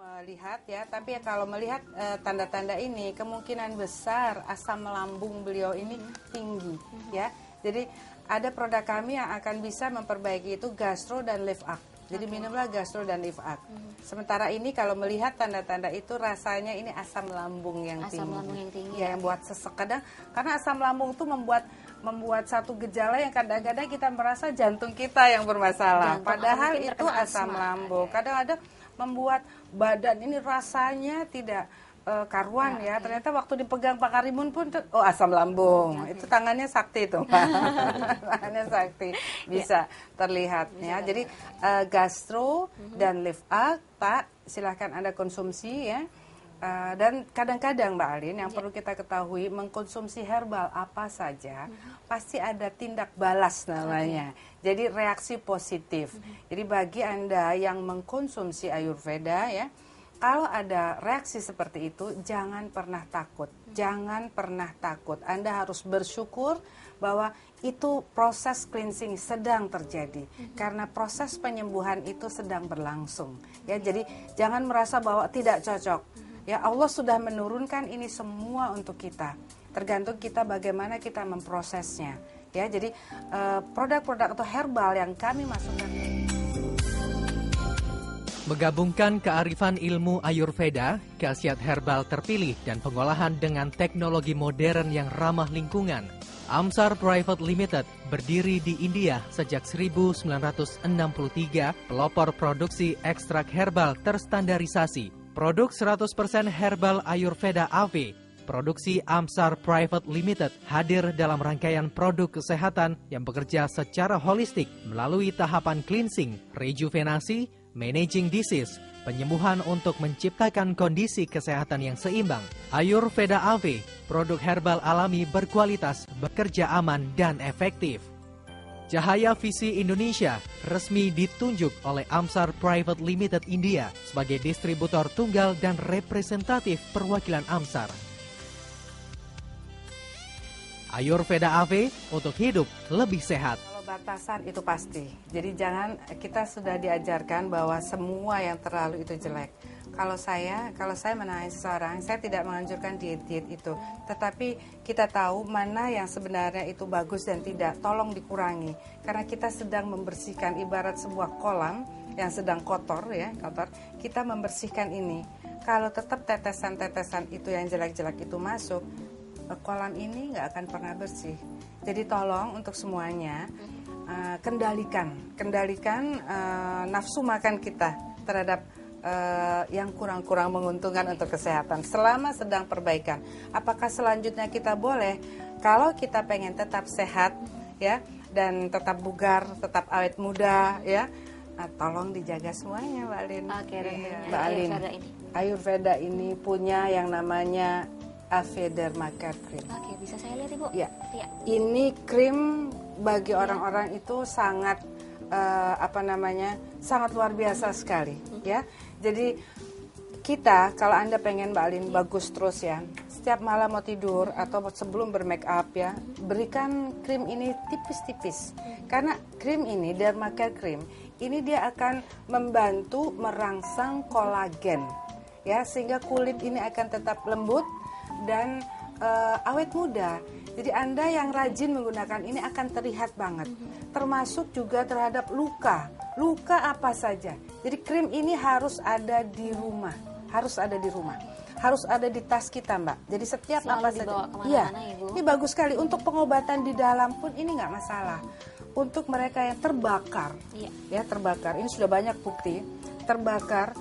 melihat ya, tapi kalau melihat tanda-tanda ini kemungkinan besar asam lambung beliau ini tinggi ya. Jadi ada produk kami yang akan bisa memperbaiki itu gastro dan lift up. Jadi minumlah gastro dan lift up. Sementara ini kalau melihat tanda-tanda itu rasanya ini asam lambung yang tinggi. Asam lambung yang tinggi. Ya, yang buat sesek kadang karena asam lambung itu membuat satu gejala yang kadang-kadang kita merasa jantung kita yang bermasalah. Padahal itu asam lambung. Kadang-kadang membuat badan ini rasanya tidak karuan ya. Ternyata waktu dipegang Pak Karimun pun asam lambung. Itu tangannya sakti itu, Pak. Tangannya sakti. Bisa terlihat ya. Jadi gastro dan lift up, Pak, silahkan Anda konsumsi ya. Dan kadang-kadang Mbak Alin yang perlu kita ketahui, mengkonsumsi herbal apa saja pasti ada tindak balas namanya. Jadi reaksi positif. Jadi bagi Anda yang mengkonsumsi Ayurveda ya, kalau ada reaksi seperti itu jangan pernah takut. Jangan pernah takut. Anda harus bersyukur bahwa itu proses cleansing sedang terjadi karena proses penyembuhan itu sedang berlangsung. Ya, jadi jangan merasa bahwa tidak cocok. Ya, Allah sudah menurunkan ini semua untuk kita. Tergantung kita bagaimana kita memprosesnya. Ya, jadi produk-produk atau herbal yang kami masukkan. Menggabungkan kearifan ilmu Ayurveda, khasiat herbal terpilih dan pengolahan dengan teknologi modern yang ramah lingkungan. Amsar Private Limited berdiri di India sejak 1963, pelopor produksi ekstrak herbal terstandarisasi. Produk 100% herbal Ayurveda AV, produksi Amsar Private Limited hadir dalam rangkaian produk kesehatan yang bekerja secara holistik melalui tahapan cleansing, rejuvenasi, managing disease, penyembuhan untuk menciptakan kondisi kesehatan yang seimbang. Ayurveda AV, produk herbal alami berkualitas, bekerja aman dan efektif. Cahaya Visi Indonesia resmi ditunjuk oleh Amsar Private Limited India sebagai distributor tunggal dan representatif perwakilan Amsar. Ayurveda AV untuk hidup lebih sehat. Kalau batasan itu pasti. Jadi jangan, kita sudah diajarkan bahwa semua yang terlalu itu jelek. Kalau saya menangani seseorang, saya tidak menganjurkan diet-diet itu. Tetapi kita tahu mana yang sebenarnya itu bagus dan tidak, tolong dikurangi. Karena kita sedang membersihkan ibarat sebuah kolam yang sedang kotor ya, kotor. Kita membersihkan ini. Kalau tetap tetesan-tetesan itu yang jelek-jelek itu masuk, kolam ini nggak akan pernah bersih. Jadi tolong untuk semuanya, kendalikan nafsu makan kita terhadap yang kurang-kurang menguntungkan untuk kesehatan selama sedang perbaikan. Apakah selanjutnya kita boleh kalau kita pengen tetap sehat ya dan tetap bugar, tetap awet muda ya, tolong dijaga semuanya Mbak Alin. Oke, Mbak Alin. Ayurveda ini punya yang namanya Avederma Care Cream. Oke, bisa saya lihat Ibu? Ya. Ini krim bagi orang-orang itu sangat sangat luar biasa sekali ya. Jadi kita kalau Anda pengen Mbak Alin bagus terus ya, setiap malam mau tidur atau sebelum bermake up ya, berikan krim ini tipis-tipis. Karena krim ini, Derma Care Cream, ini dia akan membantu merangsang kolagen ya, sehingga kulit ini akan tetap lembut dan awet muda. Jadi Anda yang rajin menggunakan ini akan terlihat banget. Termasuk juga terhadap luka. Luka apa saja. Jadi krim ini harus ada di rumah. Harus ada di rumah. Harus ada di tas kita Mbak. Jadi setiap selalu apa saja. Iya. Ini bagus sekali. Untuk pengobatan di dalam pun ini nggak masalah. Untuk mereka yang terbakar. Ya terbakar. Ini sudah banyak bukti. Terbakar.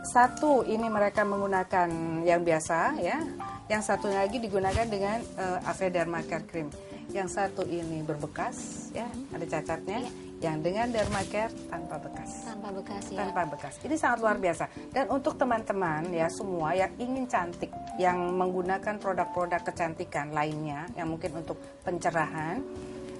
Satu ini mereka menggunakan yang biasa ya. Yang satu lagi digunakan dengan Avederma Care Cream. Yang satu ini berbekas, ya, ada cacatnya. Yang dengan Derma Care tanpa bekas. Tanpa bekas ya. Tanpa bekas. Ini sangat luar biasa. Dan untuk teman-teman ya semua yang ingin cantik, yang menggunakan produk-produk kecantikan lainnya, yang mungkin untuk pencerahan,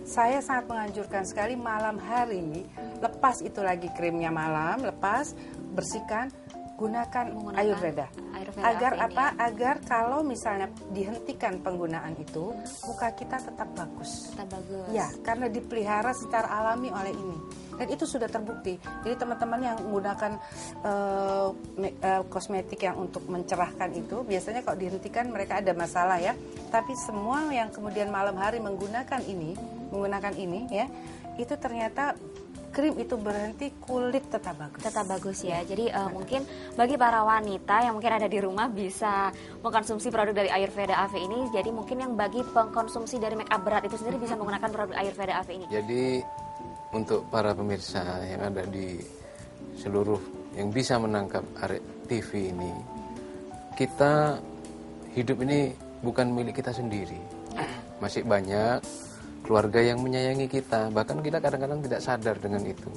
saya sangat menganjurkan sekali malam hari, lepas itu lagi krimnya malam, lepas, bersihkan, gunakan Menggunakan Ayurveda. Ayurveda Agar AV ini apa? ya. Agar kalau misalnya dihentikan penggunaan itu, muka kita tetap bagus. Tetap bagus. Ya, karena dipelihara secara alami oleh ini. Dan itu sudah terbukti. Jadi teman-teman yang menggunakan kosmetik yang untuk mencerahkan itu, biasanya kalau dihentikan mereka ada masalah ya. Tapi semua yang kemudian malam hari menggunakan ini ya, itu ternyata krim itu berhenti, kulit tetap bagus. Tetap bagus ya. Jadi mungkin bagi para wanita yang mungkin ada di rumah bisa mengkonsumsi produk dari Ayurveda AV ini. Jadi mungkin yang bagi pengkonsumsi dari make up berat itu sendiri bisa menggunakan produk Ayurveda AV ini. Jadi untuk para pemirsa yang ada di seluruh yang bisa menangkap Arek TV ini, kita hidup ini bukan milik kita sendiri. Masih banyak keluarga yang menyayangi kita, bahkan kita kadang-kadang tidak sadar dengan itu.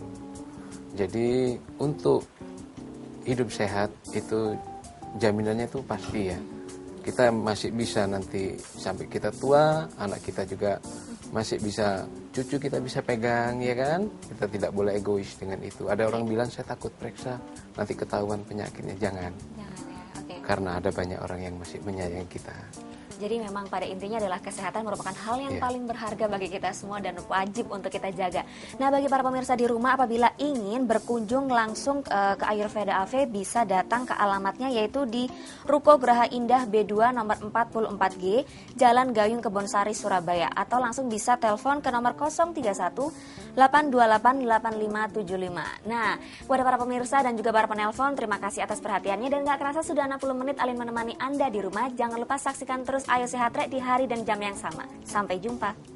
Jadi untuk hidup sehat itu jaminannya itu pasti ya. Kita masih bisa nanti sampai kita tua, anak kita juga masih bisa, cucu kita bisa pegang ya kan. Kita tidak boleh egois dengan itu. Ada orang bilang saya takut periksa nanti ketahuan penyakitnya, jangan. Jangan ya. Oke. Karena ada banyak orang yang masih menyayangi kita. Jadi memang pada intinya adalah kesehatan merupakan hal yang paling berharga bagi kita semua dan wajib untuk kita jaga. Nah, bagi para pemirsa di rumah apabila ingin berkunjung langsung ke Ayurveda AV bisa datang ke alamatnya yaitu di Ruko Graha Indah B2 nomor 44G, Jalan Gayung Kebonsari Surabaya, atau langsung bisa telepon ke nomor 031 828 8575. Nah, kepada para pemirsa dan juga para penelpon, terima kasih atas perhatiannya dan gak kerasa sudah 60 menit Alin menemani Anda di rumah. Jangan lupa saksikan terus Ayo Sehat Rek di hari dan jam yang sama. Sampai jumpa.